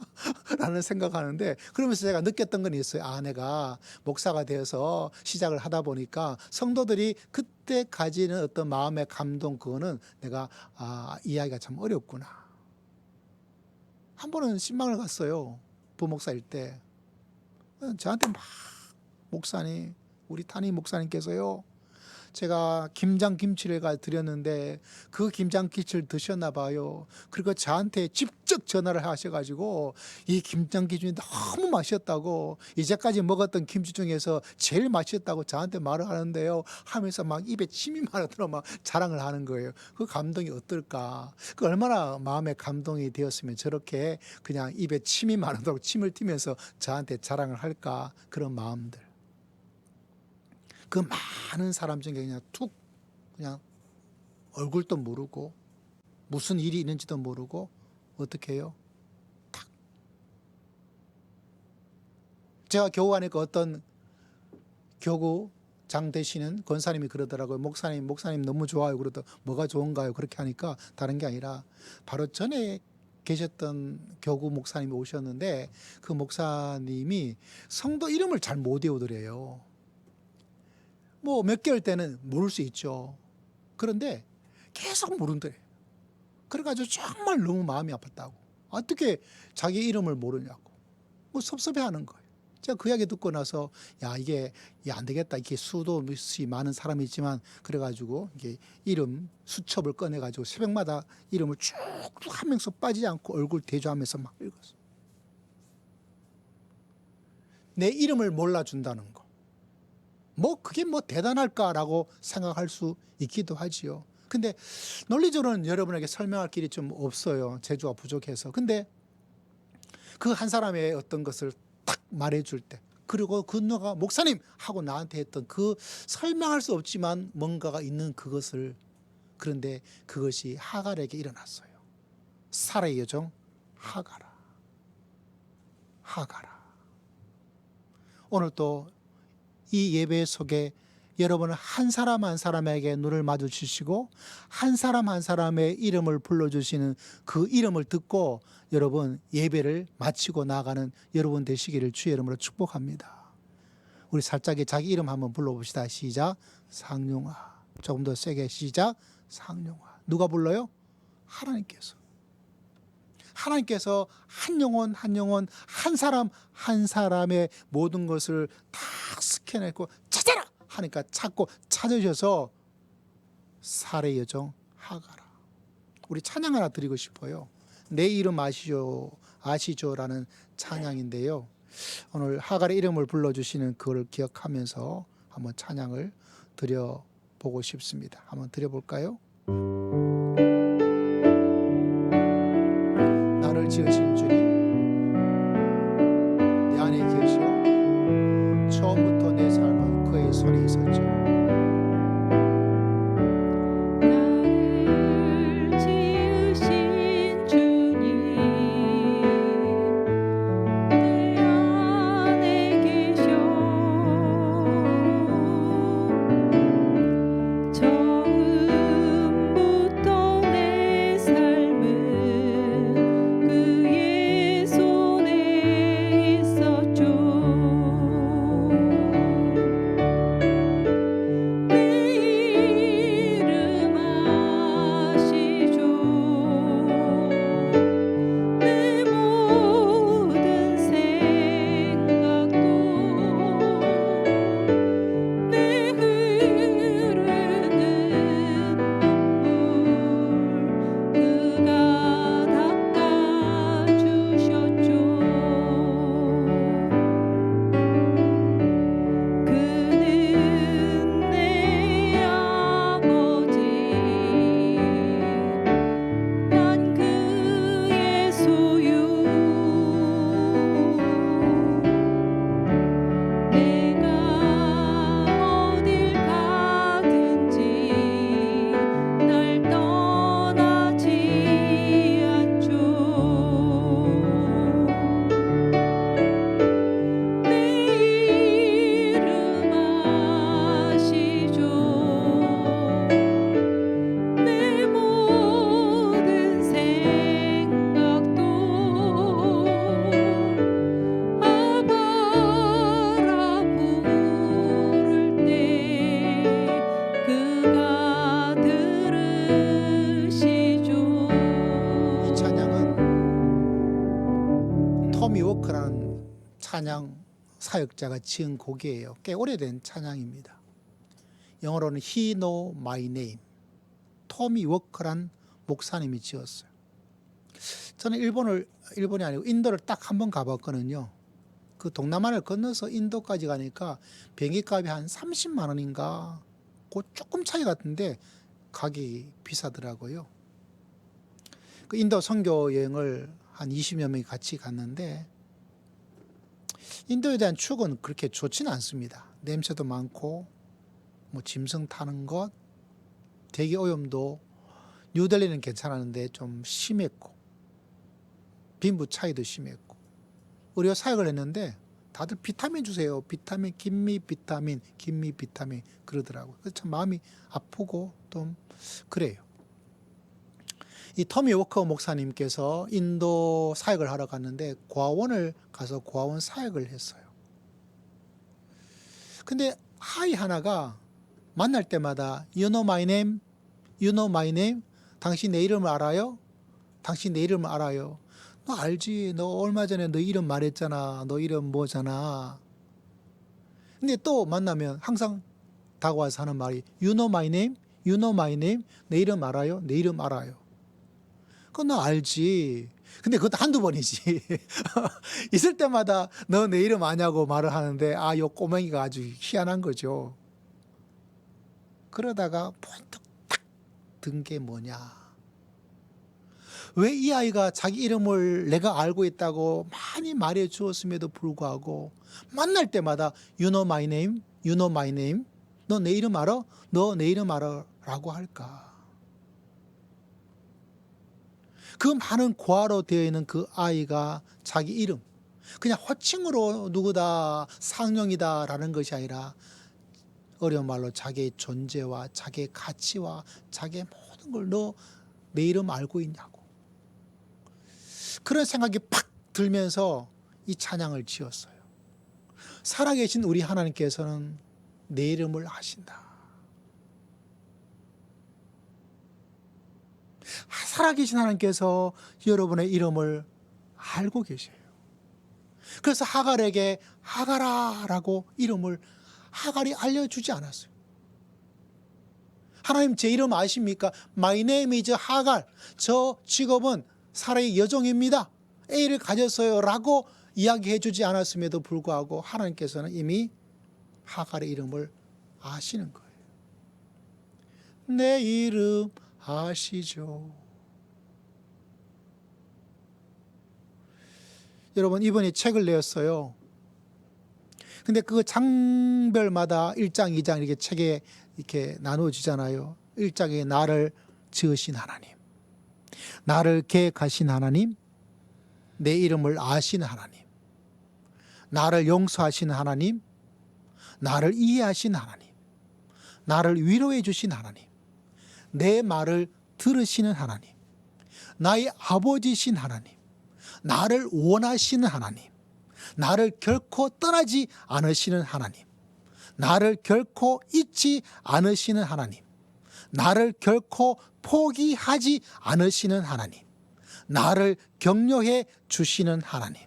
라는 생각하는데 그러면서 제가 느꼈던 건 있어요. 내가 목사가 되어서 시작을 하다 보니까 성도들이 그때 가지는 어떤 마음의 감동 그거는 내가 이해하기가 참 어렵구나. 한 번은 신방을 갔어요. 부목사일 때. 저한테 막 목사님 우리 탄희 목사님께서요 제가 김장김치를 드렸는데 그 김장김치를 드셨나 봐요. 그리고 저한테 직접 전화를 하셔가지고 이 김장김치 너무 맛있었다고 이제까지 먹었던 김치 중에서 제일 맛있었다고 저한테 말을 하는데요 하면서 막 입에 침이 마르도록 막 자랑을 하는 거예요. 그 감동이 어떨까? 그 얼마나 마음에 감동이 되었으면 저렇게 그냥 입에 침이 마르도록 침을 튀면서 저한테 자랑을 할까? 그런 마음들. 그 많은 사람 중에 그냥 얼굴도 모르고 무슨 일이 있는지도 모르고 어떻게 해요? 탁. 제가 교우 가니까 어떤 교구장 되시는 권사님이 그러더라고요. 목사님 너무 좋아요. 그러더 뭐가 좋은가요? 그렇게 하니까 다른 게 아니라 바로 전에 계셨던 교구 목사님이 오셨는데 그 목사님이 성도 이름을 잘 못 외우더래요. 뭐 몇 개월 때는 모를 수 있죠. 그런데 계속 모른대요. 그래가지고 정말 너무 마음이 아팠다고. 어떻게 자기 이름을 모르냐고. 뭐 섭섭해하는 거예요. 제가 그 이야기 듣고 나서 야 이게 안 되겠다. 이게 수도 많은 사람이 있지만 그래가지고 이게 이름 수첩을 꺼내가지고 새벽마다 이름을 쭉 한 명씩 빠지지 않고 얼굴 대조하면서 막 읽었어. 내 이름을 몰라준다는 거. 뭐 그게 뭐 대단할까라고 생각할 수 있기도 하지요. 근데 논리적으로는 여러분에게 설명할 길이 좀 없어요. 재주가 부족해서. 근데 그 한 사람의 어떤 것을 딱 말해줄 때, 그리고 그 누가 목사님 하고 나한테 했던 그 설명할 수 없지만 뭔가가 있는 그것을, 그런데 그것이 하갈에게 일어났어요. 사라의 여종 하갈아. 하갈아. 오늘 또 이 예배 속에 여러분은 한 사람 한 사람에게 눈을 마주치시고 한 사람 한 사람의 이름을 불러주시는 그 이름을 듣고 여러분 예배를 마치고 나가는 여러분 되시기를 주의 이름으로 축복합니다. 우리 살짝 자기 이름 한번 불러봅시다. 시작. 상용아. 조금 더 세게 시작. 상용아. 누가 불러요? 하나님께서. 하나님께서 한 영혼 한 영혼 한 사람 한 사람의 모든 것을 다 스캔했고 찾아라 하니까 찾고 찾으셔서 사라의 여종 하갈아. 우리 찬양 하나 드리고 싶어요. 내 이름 아시죠라는 찬양인데요. 오늘 하갈의 이름을 불러주시는 그걸 기억하면서 한번 찬양을 드려보고 싶습니다. 한번 드려볼까요? 나를 지으신 주님, 내 안에 계셔 처음부터 내 삶은 그의 손에 있었죠. 나를 지으신 주님 내 안에 계셔 처음부터 내 삶은 그의 손에 있었죠. 찬양 사역자가 지은 곡이에요. 꽤 오래된 찬양입니다. 영어로는 He Know My Name. 토미 워커란 목사님이 지었어요. 저는 일본이 아니고 인도를 딱 한 번 가봤거든요. 그 동남아를 건너서 인도까지 가니까 비행기값이 한 30만 원인가 그 조금 차이 같은데 가격이 비싸더라고요. 그 인도 선교 여행을 한 20여 명이 같이 갔는데 인도에 대한 추억은 그렇게 좋지는 않습니다. 냄새도 많고 뭐 짐승 타는 것, 대기 오염도 뉴델리는 괜찮았는데 좀 심했고 빈부 차이도 심했고 의료 사역을 했는데 다들 비타민 주세요. 비타민, 김미 비타민 그러더라고요. 그래서 참 마음이 아프고 좀 그래요. 이 토미 워커 목사님께서 인도 사역을 하러 갔는데 고아원을 가서 고아원 사역을 했어요. 근데 아이 하나가 만날 때마다 You know my name? You know my name? 당신 내 이름을 알아요? 당신 내 이름 알아요. 너 알지? 너 얼마 전에 너 이름 말했잖아. 너 이름 뭐잖아. 근데 또 만나면 항상 다가와서 하는 말이 You know my name? You know my name? 내 이름 알아요? 내 이름 알아요. 그건 너 알지. 근데 그것도 한두 번이지. 있을 때마다 너 내 이름 아냐고 말을 하는데 요 꼬맹이가 아주 희한한 거죠. 그러다가 번뜩 딱 든 게 뭐냐. 왜 이 아이가 자기 이름을 내가 알고 있다고 많이 말해 주었음에도 불구하고 만날 때마다 You know my name? You know my name? 너 내 이름 알아? 너 내 이름 알아? 라고 할까? 그 많은 고아로 되어 있는 그 아이가 자기 이름, 그냥 호칭으로 누구다, 상령이다 라는 것이 아니라 어려운 말로 자기의 존재와 자기의 가치와 자기의 모든 걸 너 내 이름 알고 있냐고. 그런 생각이 팍 들면서 이 찬양을 지었어요. 살아계신 우리 하나님께서는 내 이름을 아신다. 살아계신 하나님께서 여러분의 이름을 알고 계세요. 그래서 하갈에게 하갈아라고 이름을 하갈이 알려주지 않았어요. 하나님 제 이름 아십니까? My name is 하갈. 저 직업은 사라의 여종입니다. A를 가졌어요 라고 이야기해 주지 않았음에도 불구하고 하나님께서는 이미 하갈의 이름을 아시는 거예요. 내 이름 아시죠? 여러분 이번에 책을 내었어요. 근데 그 장별마다 1장, 2장 이렇게 책에 이렇게 나누어지잖아요. 1장에 나를 지으신 하나님, 나를 계획하신 하나님, 내 이름을 아시는 하나님, 나를 용서하시는 하나님, 나를 이해하신 하나님, 나를 위로해 주신 하나님, 내 말을 들으시는 하나님, 나의 아버지신 하나님, 나를 원하시는 하나님, 나를 결코 떠나지 않으시는 하나님, 나를 결코 잊지 않으시는 하나님, 나를 결코 포기하지 않으시는 하나님, 나를 격려해 주시는 하나님,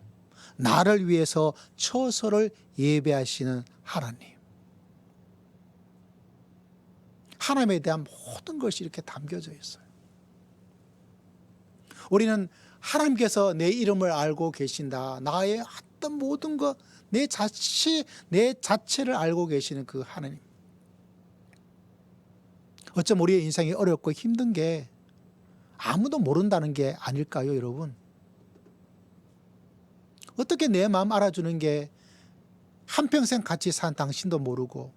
나를 위해서 처소를 예배하시는 하나님. 하나님에 대한 모든 것이 이렇게 담겨져 있어요. 우리는 하나님께서 내 이름을 알고 계신다. 나의 어떤 모든 것, 내 자체를 알고 계시는 그 하나님. 어쩜 우리의 인생이 어렵고 힘든 게 아무도 모른다는 게 아닐까요, 여러분? 어떻게 내 마음 알아주는 게 한평생 같이 산 당신도 모르고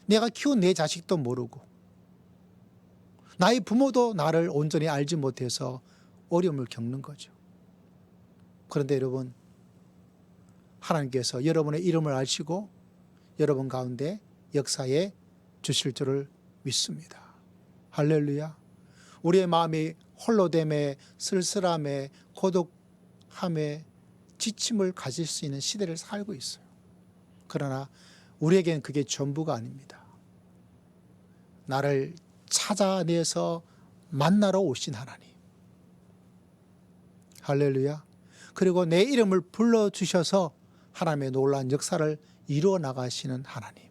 내가 키운 내 자식도 모르고 나의 부모도 나를 온전히 알지 못해서 어려움을 겪는 거죠. 그런데 여러분, 하나님께서 여러분의 이름을 아시고 여러분 가운데 역사에 주실 줄을 믿습니다. 할렐루야. 우리의 마음이 홀로됨에, 쓸쓸함에, 고독함에 지침을 가질 수 있는 시대를 살고 있어요. 그러나 우리에겐 그게 전부가 아닙니다. 나를 찾아내서 만나러 오신 하나님. 할렐루야. 그리고 내 이름을 불러주셔서 하나님의 놀라운 역사를 이루어 나가시는 하나님.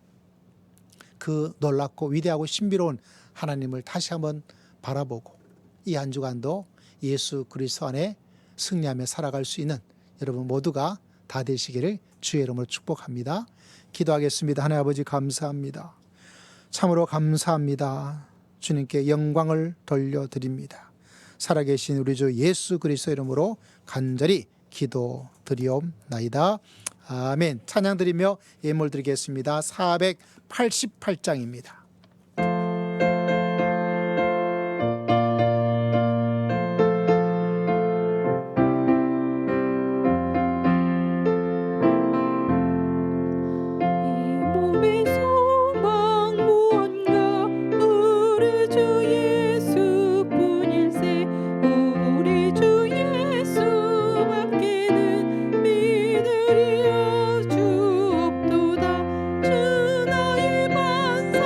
그 놀랍고 위대하고 신비로운 하나님을 다시 한번 바라보고 이 한 주간도 예수 그리스도 안에 승리하며 살아갈 수 있는 여러분 모두가 다 되시기를 주의 이름으로 축복합니다. 기도하겠습니다. 하나님 아버지 감사합니다. 참으로 감사합니다. 주님께 영광을 돌려드립니다. 살아계신 우리 주 예수 그리스도 이름으로 간절히 기도드리옵나이다. 아멘. 찬양 드리며 예물 드리겠습니다. 488장입니다. 몸의 소망 무언가 우리 주 예수뿐일세. 우리 주 예수밖에는 믿으리여 주 없도다. 주 나의 반석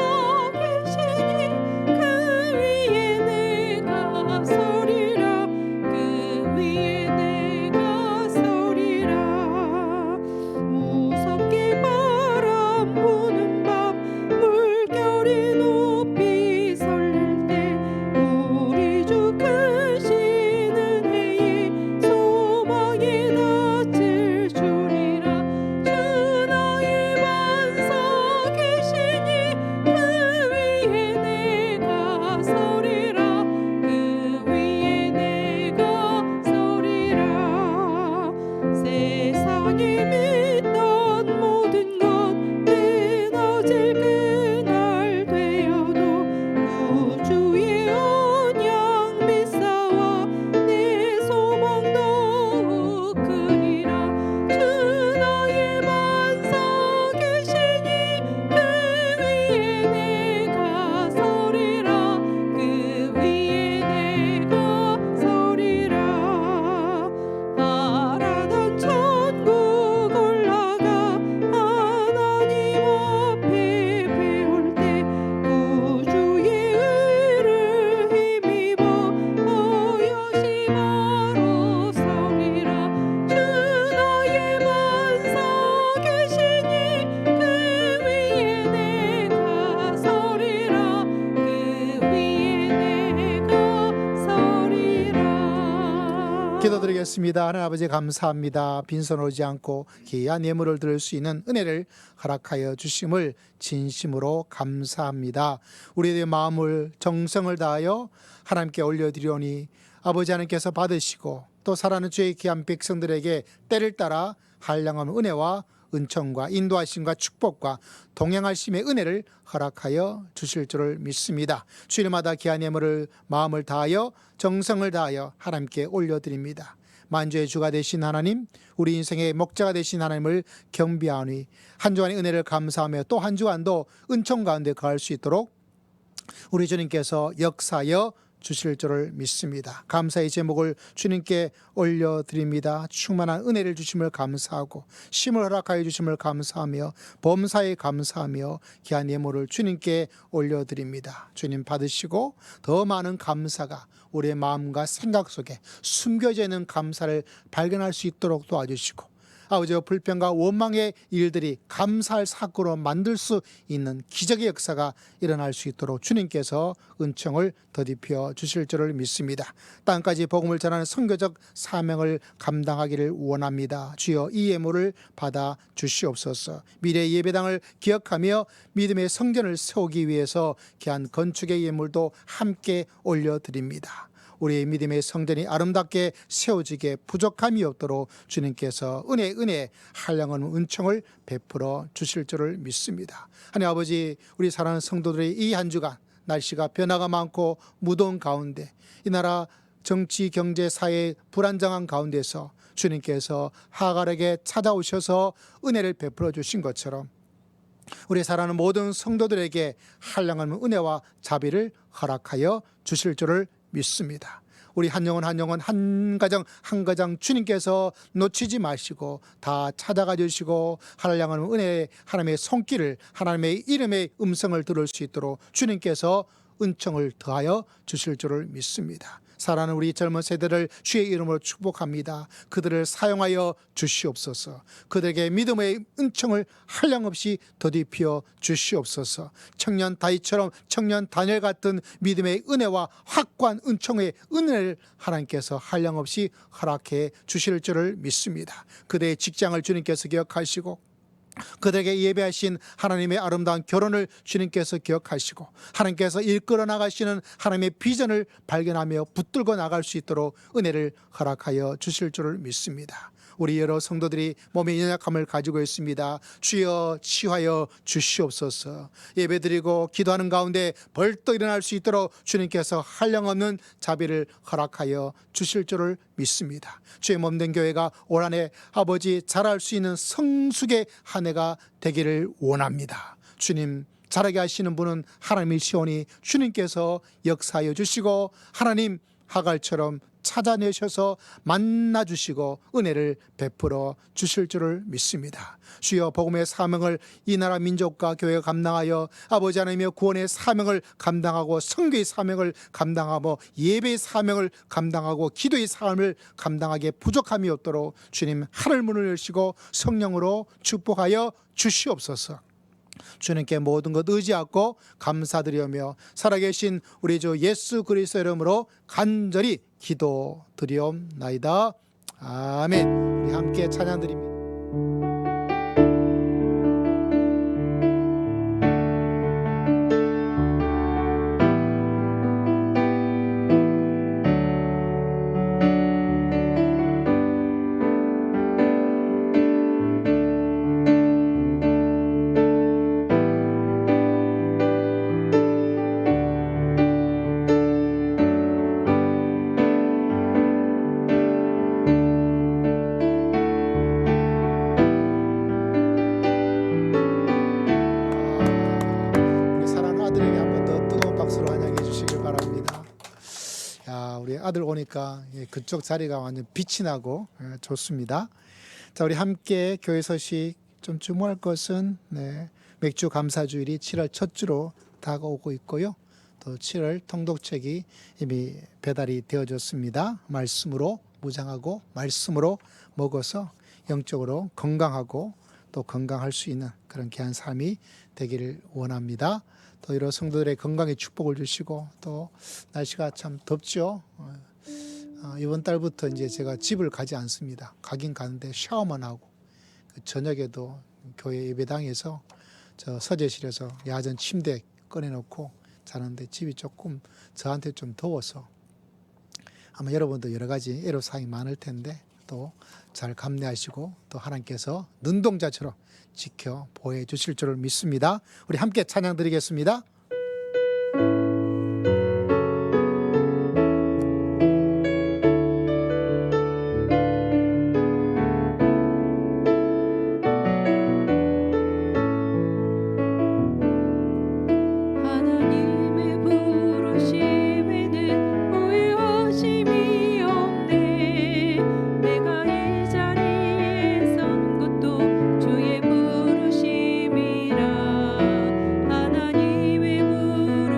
부는 밤 물결이 높이 설릴 때 우리 주 크신 은혜에 소망이 닿을 줄이라. 주 나의 반석 계시니 그 위에 내가 서리라. 그 위에 내가 서리라. 세상이 믿던 모든 것 끊어질 그날 되어도 구주의 언약 믿사와 내 소망 더욱 크리라. 주 나의 반석 계시니 그 위에 내가 서리라. 그 위에 내가 서리라. 바라던 천국 올라가 하나님 앞에 배울 때 구주의 의를 힘입어 오롯이 바로 서리라. 주 나의 반석 계시니 그 위에 내가 서리라. 그 위에 내가 서리라. 기도드리겠습니다. 하나님 아버지 감사합니다. 빈손 오지 않고 귀한 예물을 드릴 수 있는 은혜를 허락하여 주심을 진심으로 감사합니다. 우리의 마음을 정성을 다하여 하나님께 올려드리오니 아버지 하나님께서 받으시고 또 사랑하는 주의 귀한 백성들에게 때를 따라 한량한 은혜와 은총과 인도하심과 축복과 동행하심의 은혜를 허락하여 주실 줄을 믿습니다. 주일마다 귀한 예물을 마음을 다하여 정성을 다하여 하나님께 올려드립니다. 만주의 주가 되신 하나님, 우리 인생의 목자가 되신 하나님을 경배하니 한 주간의 은혜를 감사하며 또 한 주간도 은총 가운데 거할 수 있도록 우리 주님께서 역사하여 주실 줄을 믿습니다. 감사의 제목을 주님께 올려드립니다. 충만한 은혜를 주심을 감사하고 쉼을 허락하여 주심을 감사하며 범사에 감사하며 귀한 예물을 주님께 올려드립니다. 주님 받으시고 더 많은 감사가 우리의 마음과 생각 속에 숨겨져 있는 감사를 발견할 수 있도록 도와주시고 아버지와 불평과 원망의 일들이 감사할 사건으로 만들 수 있는 기적의 역사가 일어날 수 있도록 주님께서 은총을 더디펴 주실 줄을 믿습니다. 땅까지 복음을 전하는 선교적 사명을 감당하기를 원합니다. 주여 이 예물을 받아 주시옵소서. 미래의 예배당을 기억하며 믿음의 성전을 세우기 위해서 귀한 건축의 예물도 함께 올려드립니다. 우리의 믿음의 성전이 아름답게 세워지게 부족함이 없도록 주님께서 은혜 한량한 은총을 베풀어 주실 줄을 믿습니다. 하나님 아버지, 우리 사랑하는 성도들의 이 한 주간 날씨가 변화가 많고 무더운 가운데 이 나라 정치, 경제, 사회 불안정한 가운데서 주님께서 하갈에게 찾아오셔서 은혜를 베풀어 주신 것처럼 우리 사랑하는 모든 성도들에게 한량한 은혜와 자비를 허락하여 주실 줄을 믿습니다. 우리 한 영혼 한 영혼 한 가정 한 가정 주님께서 놓치지 마시고 다 찾아가 주시고 한량한 은혜의 하나님의 손길을 하나님의 이름의 음성을 들을 수 있도록 주님께서 은총을 더하여 주실 줄을 믿습니다. 사랑하는 우리 젊은 세대를 주의 이름으로 축복합니다. 그들을 사용하여 주시옵소서. 그들에게 믿음의 은총을 한량없이 더디피어 주시옵소서. 청년 다윗처럼 청년 다니엘 같은 믿음의 은혜와 확고한 은총의 은혜를 하나님께서 한량없이 허락해 주실 줄을 믿습니다. 그들의 직장을 주님께서 기억하시고 그들에게 예배하신 하나님의 아름다운 결혼을 주님께서 기억하시고 하나님께서 이끌어 나가시는 하나님의 비전을 발견하며 붙들고 나갈 수 있도록 은혜를 허락하여 주실 줄을 믿습니다. 우리 여러 성도들이 몸의 연약함을 가지고 있습니다. 주여 치유하여 주시옵소서. 예배드리고 기도하는 가운데 벌떡 일어날 수 있도록 주님께서 한량없는 자비를 허락하여 주실 줄을 믿습니다. 주의 몸된 교회가 올 한해 아버지 자랄 수 있는 성숙의 한 해가 되기를 원합니다. 주님 자라게 하시는 분은 하나님이시오니 주님께서 역사하여 주시고 하나님 하갈처럼 찾아내셔서 만나주시고 은혜를 베풀어 주실 줄을 믿습니다. 주여 복음의 사명을 이 나라 민족과 교회가 감당하여 아버지 하나님의 구원의 사명을 감당하고 선교의 사명을 감당하고 예배의 사명을 감당하고 기도의 사명을 감당하기에 부족함이 없도록 주님 하늘 문을 여시고 성령으로 축복하여 주시옵소서. 주님께 모든 것 의지하고 감사드리며 살아계신 우리 주 예수 그리스도 이름으로 간절히 기도드리옵나이다. 아멘. 우리 함께 찬양드립니다. 우리 아들 오니까 그쪽 자리가 완전 빛이 나고 좋습니다. 자, 우리 함께 교회 소식 좀 주목할 것은 맥주 감사주일이 7월 첫 주로 다가오고 있고요. 또 7월 통독책이 이미 배달이 되어졌습니다. 말씀으로 무장하고 말씀으로 먹어서 영적으로 건강하고 또 건강할 수 있는 그런 귀한 삶이 되기를 원합니다. 또 이런 성도들의 건강에 축복을 주시고 또 날씨가 참 덥죠. 이번 달부터 이제 제가 집을 가지 않습니다. 가긴 가는데 샤워만 하고 저녁에도 교회 예배당에서 저 서재실에서 야전 침대 꺼내놓고 자는데 집이 조금 저한테 좀 더워서 아마 여러분도 여러 가지 애로사항이 많을 텐데 또 잘 감내하시고 또 하나님께서 눈동자처럼 지켜 보호해 주실 줄을 믿습니다. 우리 함께 찬양 드리겠습니다. 하나님의 부르심에는 후회하심이 없네. 내가 이 자리에 선 것도 주의 부르심이라. 하나님의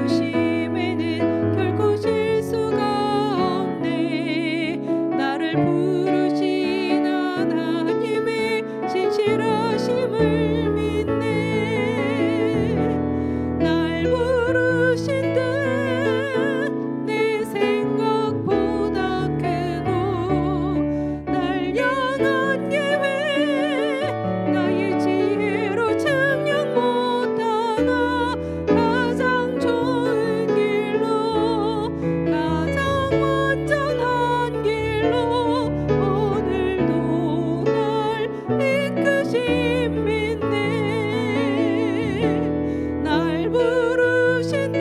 부르심에는 결코 실수가 없네. 나를 부르신 하나님의 신실하심을 믿네. 날 부르신 듯 내 생각보다 크고 날 향한 계획 나의 지혜로 측량 못하나 가장 좋은 길로 가장 완전한 길로 오늘도 날 이끄심 믿네. 날 부르신 듯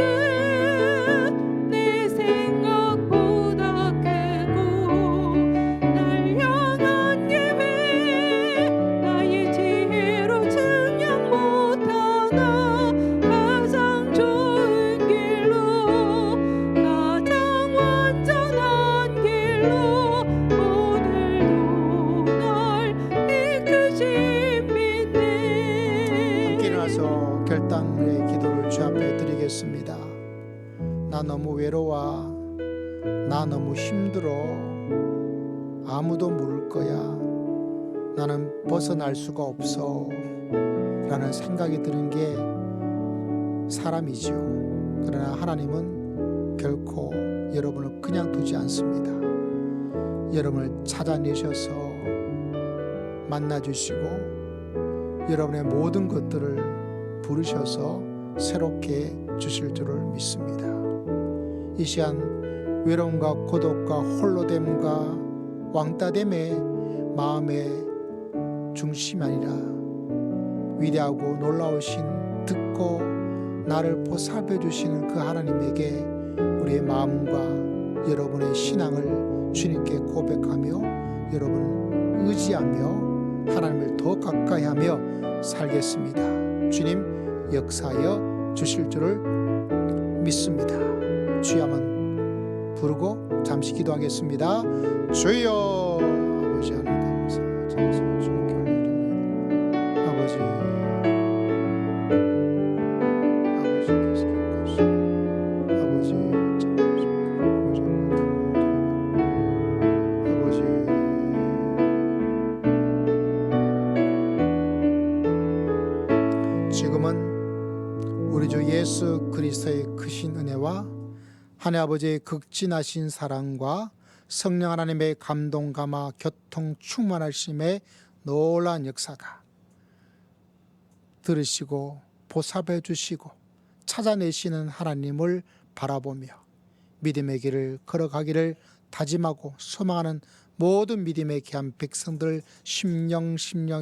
내 생각보다 크고 날 향한 계획 나의 지혜로 측량 못하나 가장 좋은 길로 가장 완전한 길로 오늘도 날 이끄심 믿네. 함께 일어나서 결단의 기도를 주 앞에 드리겠습니다. 나 너무 외로워. 나 너무 힘들어. 아무도 모를 거야. 나는 벗어날 수가 없어. 라는 생각이 드는 게 사람이지요. 그러나 하나님은 결코 여러분을 그냥 두지 않습니다. 여러분을 찾아내셔서 만나주시고 여러분의 모든 것들을 부르셔서 새롭게 주실 줄을 믿습니다. 이 시간 외로움과 고독과 홀로됨과 왕따됨의 마음의 중심이 아니라 위대하고 놀라우신 듣고 나를 보살펴 주시는 그 하나님에게 우리의 마음과 여러분의 신앙을 주님께 고백하며 여러분을 의지하며 하나님을 더 가까이 하며 살겠습니다. 주님 역사하여 주실 줄을 믿습니다. 주여 한번 부르고 잠시 기도하겠습니다. 주여. 아버지 하나님 감사 찬송 주님께 올려드립니다. 아버지 아버지께서 기억하시고 아버지 아버지 지금은 우리 주 예수 그리스도의 크신 은혜와 하나님 아버지의 극진하신 사랑과 성령 하나님의 감동 감화 교통 충만하심의 놀라운 역사가 들으시고 보살펴 주시고 찾아내시는 하나님을 바라보며 믿음의 길을 걸어가기를 다짐하고 소망하는 모든 믿음의 귀한 백성들 심령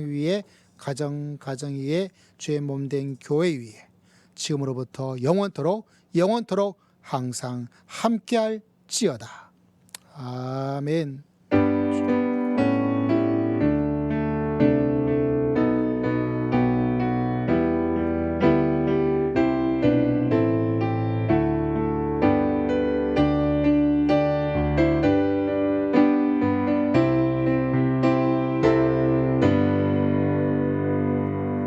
위에 가정 위에 주의 몸된 교회 위에 지금으로부터 영원토록 항상 함께할지어다. 아멘.